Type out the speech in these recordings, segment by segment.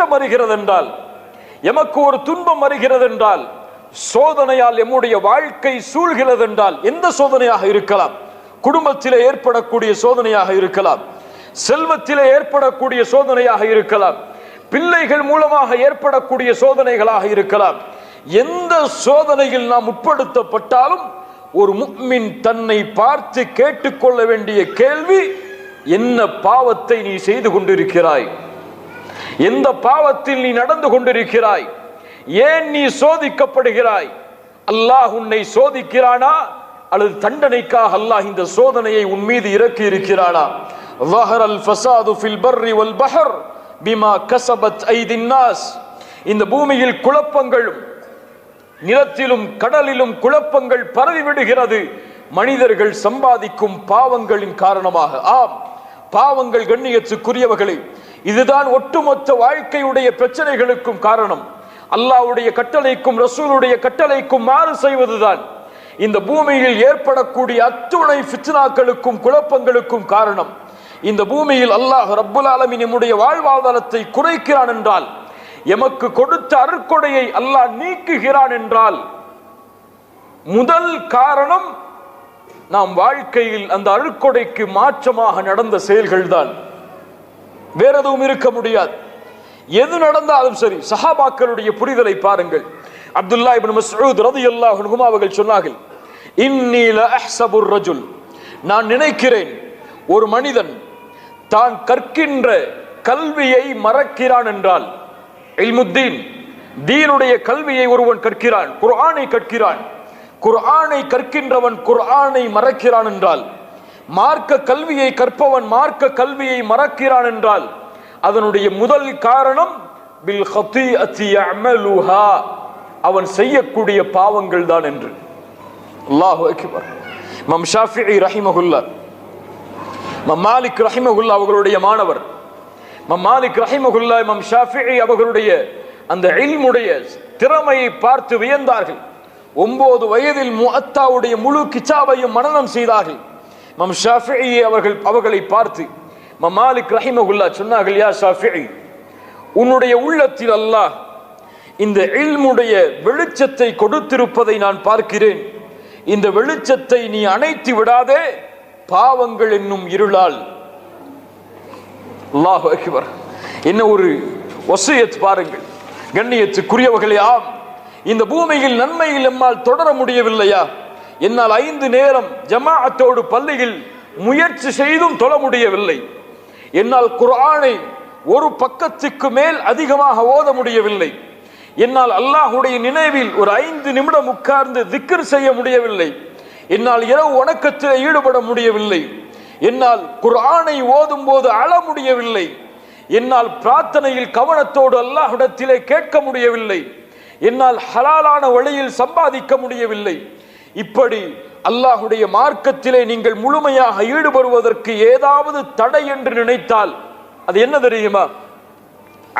கஷ்டம் வருகிறது என்றால், எமக்கு ஒரு துன்பம் வருகிறது என்றால், சோதனையால் எம்முடைய வாழ்க்கை சூழ்கிறது என்றால், எந்த சோதனையாக இருக்கலாம், குடும்பத்திலே ஏற்படக்கூடிய சோதனையாக இருக்கலாம், செல்வத்திலே ஏற்படக்கூடிய சோதனையாக இருக்கலாம், பிள்ளைகள் மூலமாக ஏற்படக்கூடிய சோதனைகளாக இருக்கலாம். எந்த சோதனையில் நாம் உட்படுத்தப்பட்டாலும் ஒரு முஃமின் தன்னை பார்த்து கேட்டுக்கொள்ள வேண்டிய கேள்வி, என்ன பாவத்தை நீ செய்து கொண்டிருக்கிறாய், எந்த பாவத்தில் நீ நடந்து கொண்டிருக்கிறாய், ஏன் நீ சோதிக்கப்படுகிறாய், அல்லாஹ் உன்னை சோதிக்கிறானா அல்லது தண்டனைக்காக அல்லாஹ் இந்த சோதனையை உன் மீது இறக்கி இருக்கிறானா? ظهرல் ஃபஸாது ஃபில் பர்ரி வல் பஹர் பிமா கஸபத் ஐதின் நாஸ். இந்த பூமியில் குழப்பங்களும் நிலத்திலும் கடலிலும் குழப்பங்கள் பரவி விடுகிறது மனிதர்கள் சம்பாதிக்கும் பாவங்களின் காரணமாக. ஆம், பாவங்கள் கண்ணியத்துக்குரியவர்களே, இதுதான் ஒட்டுமொத்த வாழ்க்கையுடைய பிரச்சனைகளுக்கும் காரணம். அல்லாஹ்வுடைய கட்டளைக்கும் ரசூலுடைய கட்டளைக்கும் மாறு செய்வதுதான் இந்த பூமியில் ஏற்படக்கூடிய அத்துணை ஃபித்னாக்களுக்கும் குழப்பங்களுக்கும் காரணம். இந்த பூமியில் அல்லாஹ் ரப்புல் ஆலமீன் நம்முடைய வாழ்வாதாரத்தை குறைக்கிறான் என்றால், எமக்கு கொடுத்த அருட்கொடையை அல்லாஹ் நீக்குகிறான் என்றால், முதல் காரணம் நாம் வாழ்க்கையில் அந்த அருட்கொடைக்கு மாற்றமாக நடந்த செயல்கள் தான். வேற எதுவும் இருக்க முடியாது. எது நடந்தாலும் சரி. சஹாபாக்களுடைய புரிதலை பாருங்கள். அப்துல்லா இப்னு மஸ்ஊத் ரலியல்லாஹு அன்ஹு அவர்கள் சொன்னார்கள், இன்னி லா அஹ்ஸபுர் ரஜுல், நான் நினைக்கிறேன் ஒரு மனிதன் தான் கற்கின்ற கல்வியை மறக்கிறான் என்றால், இல்முத்தீன், தீனுடைய கல்வியை ஒருவன் கற்கிறான், குர்ஆனை கற்கிறான், குர்ஆனை கற்கின்றவன் குர்ஆனை மறக்கிறான் என்றால், மார்க்க கல்வியை கற்பவன் மார்க்க கல்வியை மறக்கிறான் என்றால், அதனுடைய முதல் காரணம் பில் ஹதீஅத்தி யஅமலுஹா, அவன் செய்யக்கூடிய பாவங்கள் தான் என்று. அல்லாஹு அக்பர். இமாம் ஷாஃபிஈ ரஹிமஹுல்லாஹ், இமாம் மாலிக் ரஹிமஹுல்லாஹ் அவர்களுடைய மாணவர். இமாம் மாலிக் ரஹிமஹுல்லாஹ் இமாம் ஷாஃபிஈ அவர்களுடைய அந்த இல்முடைய திறமையை பார்த்து வியந்தார்கள். 9 வயதில் முஅத்தாவுடைய முழு கிதாபையும் மனனம் செய்தார்கள். இமாம் ஷாஃபிஈ அவர்களை பார்த்து இமாம் மாலிக் ரஹிமஹுல்லாஹ் சொன்னார்கள், யா ஷாஃபிஈ, உன்னுடைய உள்ளத்தில் அல்லாஹ் இந்த இல்முடைய வெளிச்சத்தை கொடுத்திருப்பதை நான் பார்க்கிறேன். இந்த வெளிச்சத்தை நீ அணைத்து விடாதே பாவங்கள் என்னும் இருளால். அல்லாஹு அக்பர். என்ன ஒரு வசியத் பாருங்கள் கண்ணியத்துக்குரியவர்களே. ஆம், இந்த பூமியில் நன்மையில் நம்மால் தொடர முடியவில்லையா? என்னால் 5 நேரம் ஜமாஅத்தோடு பள்ளியில் முயற்சி செய்தும் தொழ முடியவில்லை. என்னால் குர்ஆனை ஒரு பக்கத்துக்கு மேல் அதிகமாக ஓத முடியவில்லை. என்னால் அல்லாஹ்வுடைய நினைவில் ஒரு 5 நிமிடம் உட்கார்ந்து திக்ர் செய்ய முடியவில்லை. என்னால் இரவு வணக்கத்தில் ஈடுபட முடியவில்லை. என்னால் குர்ஆனை ஓதும் போது அழ முடியவில்லை. என்னால் பிரார்த்தனையில் கவனத்தோடு அல்லாஹ்விடத்திலே கேட்க முடியவில்லை. என்னால் ஹலாலான வழியில் சம்பாதிக்க முடியவில்லை. இப்படி அல்லாஹ்வுடைய மார்க்கத்திலே நீங்கள் முழுமையாக ஈடுபடுவதற்கு ஏதாவது தடை என்று நினைத்தால் அது என்ன தெரியுமா?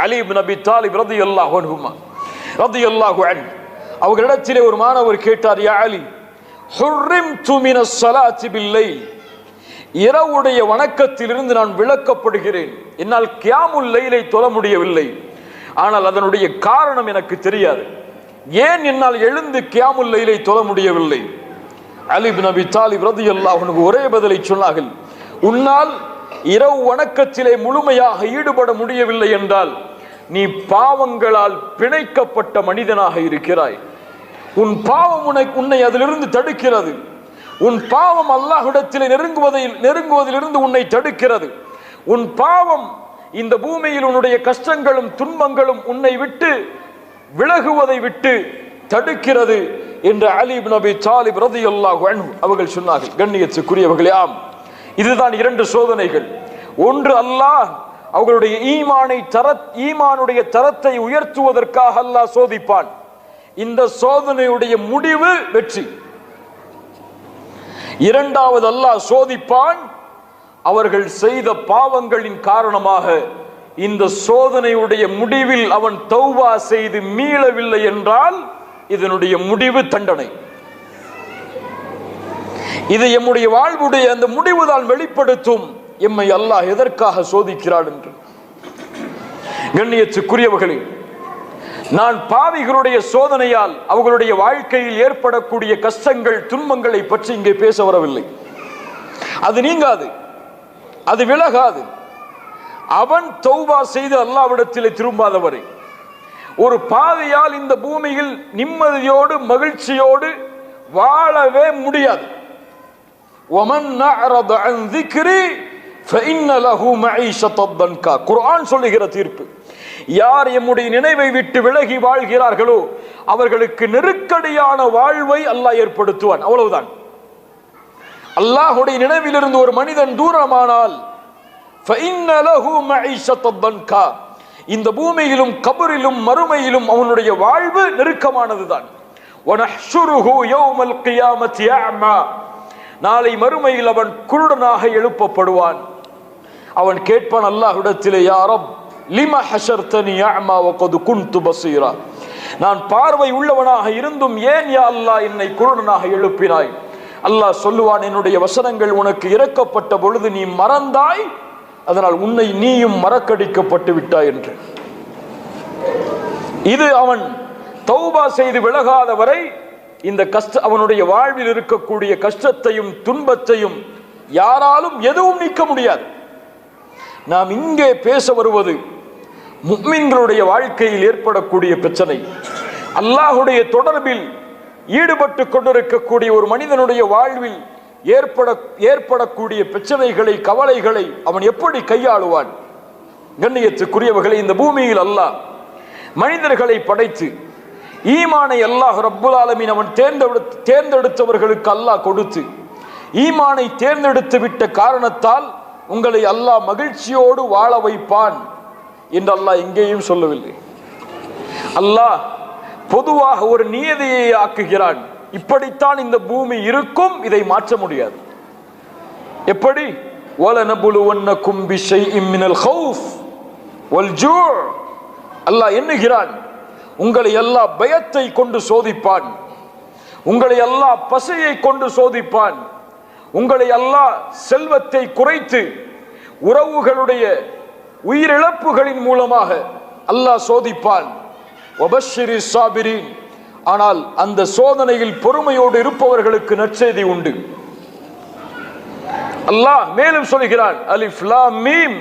அலி இப்னு அபி தாலிப் ரலியல்லாஹு அன்ஹு அவர்களிடத்திலே ஒரு மாணவர் கேட்டார், யா அலி, ஹுர்ரிம்து மினஸ் ஸலாத்தி பில்லைல், இரவுடைய வணக்கத்திலிருந்து நான் விலக்கப்படுகிறேன். என்னால் கியாமுல் லைலை தொழ முடியவில்லை. ஆனால் அதனுடைய காரணம் எனக்கு தெரியாது. ஏன் என்னால் எழுந்து கியாமுல் லைலை தொழ முடியவில்லை? அலி இப்னு அபி தாலிப் ரலியல்லாஹு அன்ஹு ஒரே பதிலை சொன்னார்கள், உன்னால் இரவு வணக்கத்திலே முழுமையாக ஈடுபட முடியவில்லை என்றால் நீ பாவங்களால் பிணைக்கப்பட்ட மனிதனாக இருக்கிறாய். உன் பாவம் உன்னை அதிலிருந்து தடுக்கிறது. உன் பாவம் அல்லாஹ்விடத்திலே நெருங்குவதிலிருந்து உன்னை தடுக்கிறது. உன் பாவம் இந்த பூமியில் உன்னுடைய கஷ்டங்களும் துன்பங்களும் உன்னை விட்டு விலகுவதை விட்டு தடுக்கிறது என்று அலி இப்னு அபி தாலிப் ரலியல்லாஹு அன்ஹு அவர்கள் சொன்னார்கள். கண்ணியத்துக்குரியவர்களே, ஆம், இதுதான் 2 சோதனைகள். ஒன்று, அல்லாஹ் அவர்களுடைய ஈமானுடைய தரத்தை உயர்த்துவதற்காக அல்லாஹ் சோதிப்பான். இந்த சோதனையுடைய முடிவு வெற்றி. இரண்டாவது, அல்லாஹ் சோதிப்பான் அவர்கள் செய்த பாவங்களின் காரணமாக. இந்த சோதனையுடைய முடிவில் அவன் தௌபா செய்து மீளவில்லை என்றால் இதனுடைய முடிவு தண்டனை. இது எம்முடைய வாழ்வுடைய அந்த முடிவுதான் வெளிப்படுத்தும் எம்மை அல்லாஹ் எதற்காக சோதிக்கிறான் என்று. கண்ணியத்துக்குரியவர்களே, நான் பாவிகளுடைய சோதனையால் அவர்களுடைய வாழ்க்கையில் ஏற்படக்கூடிய கஷ்டங்கள் துன்பங்களை பற்றி இங்கே பேச வரவில்லை. அது நீங்காது, அது விலகாது. அவன் தௌபா செய்து அல்லாஹ்விடத்திலே திரும்பாதவரை ஒரு பாவியால் இந்த பூமியில் நிம்மதியோடு மகிழ்ச்சியோடு வாழவே முடியாது. குர்ஆன் சொல்லுகிற தீர்ப்பு, யார் எம்முடைய நினைவை விட்டு விலகி வாழ்கிறார்களோ அவர்களுக்கு நெருக்கடியான வாழ்வை அல்லாஹ் ஏற்படுத்துவான். அவ்வளவுதான். அல்லாஹ்வுடைய நினைவிலிருந்து ஒரு மனிதன் தூரமானால் இந்த பூமியிலும் கபரிலும் மறுமையிலும் அவனுடைய வாழ்வு நெருக்கமானதுதான். நாளை மறுமையில் அவன் குருடனாக எழுப்பப்படுவான். அவன் கேட்பான் அல்லாஹ்விடத்திலே, யா ரப் லிமா ஹஷர்தனி அஅமா வகத் குன்து பஸீரா, நான் பார்வை உள்ளவனாக இருந்தும் ஏன் யா அல்லாஹ் என்னை குருடனாக எழுப்பினாய்? அல்லாஹ் சொல்லுவான், என்னுடைய வசனங்கள் உனக்கு இறக்கப்பட்ட பொழுது நீ மறந்தாய், அதனால் உன்னை நீயும் மறக்கடிக்கப்பட்டு விட்டாய் என்று. இது அவன் தௌபா செய்து விலகாத வரை இந்த அவனுடைய வாழ்வில் இருக்கக்கூடிய கஷ்டத்தையும் துன்பத்தையும் யாராலும் எதுவும் நீக்க முடியாது. நாம் இங்கே பேச வருவது முஃமின்களுடைய வாழ்க்கையில் ஏற்படக்கூடிய பிரச்சனை. அல்லாஹ்வுடைய தொடர்பில் ஈடுபட்டு கொண்டிருக்கக்கூடிய ஒரு மனிதனுடைய வாழ்வில் ஏற்படக்கூடிய பிரச்சனைகளை கவலைகளை அவன் எப்படி கையாளுவான்? கண்ணியத்துக்குரியவர்களை, இந்த பூமியில் அல்லாஹ் மனிதர்களை படைத்து ஈமானை அல்லாஹ் ரப்புல் ஆலமீன் அவன் தேர்ந்தெடுத்தவர்களுக்கு அல்லாஹ் கொடுத்து ஈமானை தேர்ந்தெடுத்து விட்ட காரணத்தால் உங்களை அல்லாஹ் மகிழ்ச்சியோடு வாழ வைப்பான் என்று அல்லாஹ் எங்கேயும் சொல்லவில்லை. அல்லாஹ் பொதுவாக ஒரு நியதியை ஆக்குகிறான். இப்படித்தான் இந்த பூமி இருக்கும், இதை மாற்ற முடியாது. எப்படி? வலனபுலுவன்னகும் பிஷைஇம் மினல் கௌஃப் வல் ஜூ'. அல்லாஹ் எண்ணுகிறான், உங்களை அல்லாஹ் பயத்தை கொண்டு சோதிப்பான், உங்களை அல்லாஹ் பசியை கொண்டு சோதிப்பான், உங்களை அல்லாஹ் செல்வத்தை குறைத்து உறவுகளுடைய உயிரிழப்புகளின் மூலமாக அல்லாஹ் சோதிப்பான். வபஷ்ஷிரி ஸாபிரீன். ஆனால் அந்த சோதனையில் பொறுமையோடு இருப்பவர்களுக்கு நற்செய்தி உண்டு. அல்லாஹ் மேலும் சொல்கிறான், அலிஃப் லாம் மீம்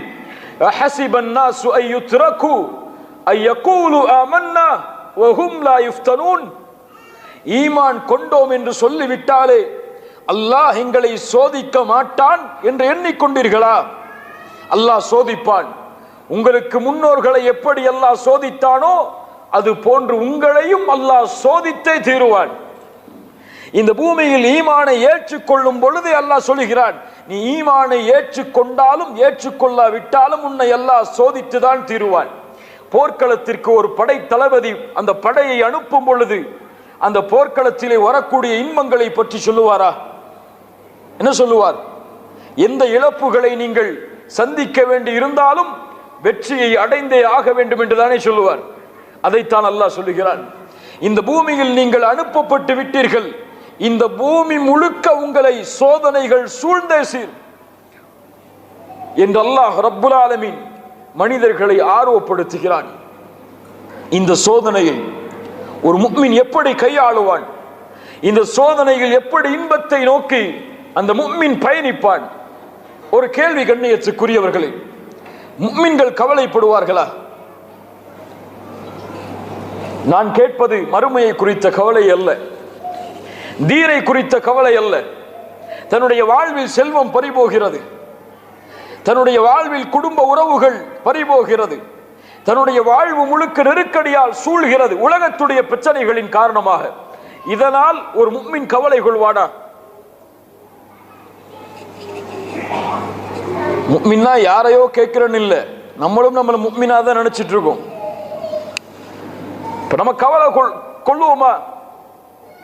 அஹஸிபன் நாஸு அய்யுத்ரகு அய்யகூலு ஆமன்னா வஹும் லா யுஃப்தனூன். ஈமான் கொண்டோம் என்று சொல்லிவிட்டாலே அல்லாஹ் எங்களை சோதிக்க மாட்டான் என்று எண்ணிக்கொண்டீர்களா? அல்லாஹ் சோதிப்பான். உங்களுக்கு முன்னோர்களை எப்படி அல்லாஹ் சோதித்தானோ அது போன்று உங்களையும் அல்லாஹ் சோதித்தே தீருவான். இந்த பூமியில் ஈமானை ஏற்றுக்கொள்ளும் பொழுது அல்லாஹ் சொல்கிறான், நீ ஈமானை ஏற்றுக்கொண்டாலும் ஏற்றுக்கொள்ளாவிட்டாலும் உன்னை அல்லாஹ் சோதித்துதான் தீருவான். போர்க்களத்திற்கு ஒரு படை தளபதி அந்த படையை அனுப்பும் பொழுது அந்த போர்க்களத்திலே வரக்கூடிய இன்பங்களை பற்றி சொல்லுவாரா? என்ன சொல்லுவார்? எந்த இழப்புகளை நீங்கள் சந்திக்க வேண்டி இருந்தாலும் வெற்றியை அடைந்தே ஆக வேண்டும் என்றுதானே சொல்லுவார். அதைத்தான் அல்லாஹ் சொல்லுகிறான், இந்த பூமியில் நீங்கள் அனுப்பப்பட்டு விட்டீர்கள், இந்த பூமி முழுக்க உங்களை சோதனைகள் சூழ்ந்தே சீர் என்று அல்லாஹ் ரப்புல் ஆலமீன் மனிதர்களை ஆர்வப்படுத்துகிறான். இந்த சோதனையில் ஒரு முஃமின் எப்படி கையாளுவான்? இந்த சோதனையில் எப்படி இன்பத்தை நோக்கி அந்த முஃமின் பயணிப்பான்? ஒரு கேள்வி கண்ணியத்துக்குரியவர்களே, முஃமின்கள் கவலைப்படுவார்களா? நான் கேட்பது மறுமையை குறித்த கவலை அல்ல, தீனை குறித்த கவலை அல்ல. தன்னுடைய வாழ்வில் செல்வம் பறிபோகிறது, தன்னுடைய வாழ்வில் குடும்ப உறவுகள் பறிபோகிறது, தன்னுடைய வாழ்வு முழுக்க நெருக்கடியால் சூழ்கிறது உலகத்துடைய பிரச்சனைகளின் காரணமாக. இதனால் ஒரு முஃமின் கவலை கொள்வானா? முஃமின்னா யாரையோ கேட்கிறேன்னு இல்லை, நம்மளும் நம்மளை முஃமினா தான் நினைச்சிட்டு இருக்கோம். இப்ப நம்ம கவலை கொள்ளுவோமா?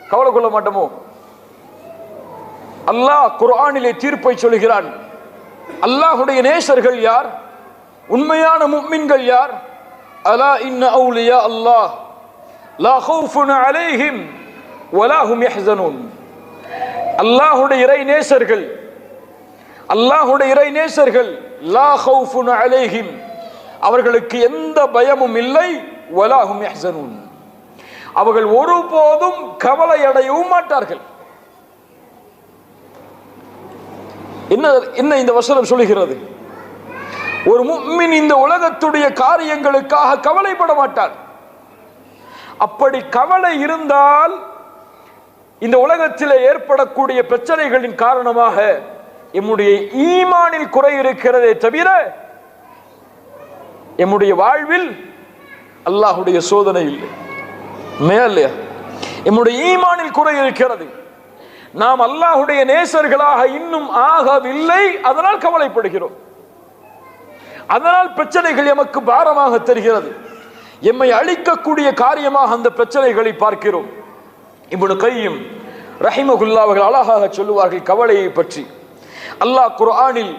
கவலை கொள்ள மாட்டோமோ? அல்லாஹ் குர்ஆனிலே தீர்ப்பை சொல்கிறான். அல்லாஹ்வுடைய நேசர்கள் யார்? உண்மையான முஃமின்கள் யார்? அலா இன்ன அவுலியா அல்லாஹ் லா கௌஃபுன் அலைஹிம் வலா ஹும் யஹ்ஸனூன். அல்லாஹ்வுடைய இறை நேசர்கள், அல்லாஹ்வுடைய இறை நேசர்கள் லா கௌஃபுன் அலைஹிம், அவர்களுக்கு எந்த பயமும் இல்லை. வலாஹும் யஹ்ஸனூன், அவர்கள் ஒருபோதும் கவலை அடையவும் மாட்டார்கள். என்ன இந்த வசனம் சொல்கிறது? ஒரு முஃமின் இந்த உலகத்துடைய காரியங்களுக்காக கவலைப்பட மாட்டார். அப்படி கவலை இருந்தால் இந்த உலகத்தில் ஏற்படக்கூடிய பிரச்சனைகளின் காரணமாக எம்முடைய ஈமானில் குறை இருக்கிறதே தவிர எம்முடைய வாழ்வில் அல்லாஹ்வுடைய சோதனை இல்லை. மேலே எம்முடைய ஈமானில் குறை இருக்கிறது. நாம் அல்லாஹ்வுடைய நேசர்களாக இன்னும் ஆகவில்லை, அதனால் கவலைப்படுகிறோம். அதனால் பிரச்சனைகள் எமக்கு பாரமாக தெரிகிறது. எம்மை அழிக்கக்கூடிய காரியமாக அந்த பிரச்சனைகளை பார்க்கிறோம். இப்னு கையிம் ரஹிமஹுல்லாஹ் அவர்கள் அழகாக சொல்லுவார்கள் கவலையை பற்றி. அல்லாஹ் குர்ஆனில்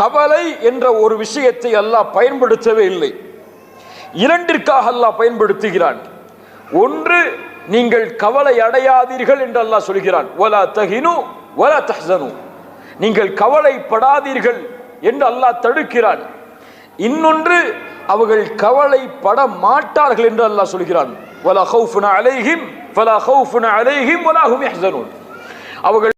கவலை என்ற ஒரு விஷயத்தை அல்லாஹ் பயன்படுத்தவே இல்லை. இரண்டிற்காக அல்லாஹ் பயன்படுத்துகிறான். ஒன்று, நீங்கள் கவலை அடையாதீர்கள் என்று அல்லாஹ் சொல்கிறான். வலா தஹினு வலா தஹ்ஸனு, நீங்கள் கவலைப்படாதீர்கள் என்று அல்லாஹ் தடுக்கிறான். இன்னொன்று, அவர்கள் கவலைப்பட மாட்டார்கள் என்று அல்லாஹ் சொல்கிறான். வலா ஹௌஃபுன் அலைஹிம் ஃபலா ஹௌஃபுன் அலைஹிம் வலா ஹும் யஹ்ஸனூன், அவர்கள்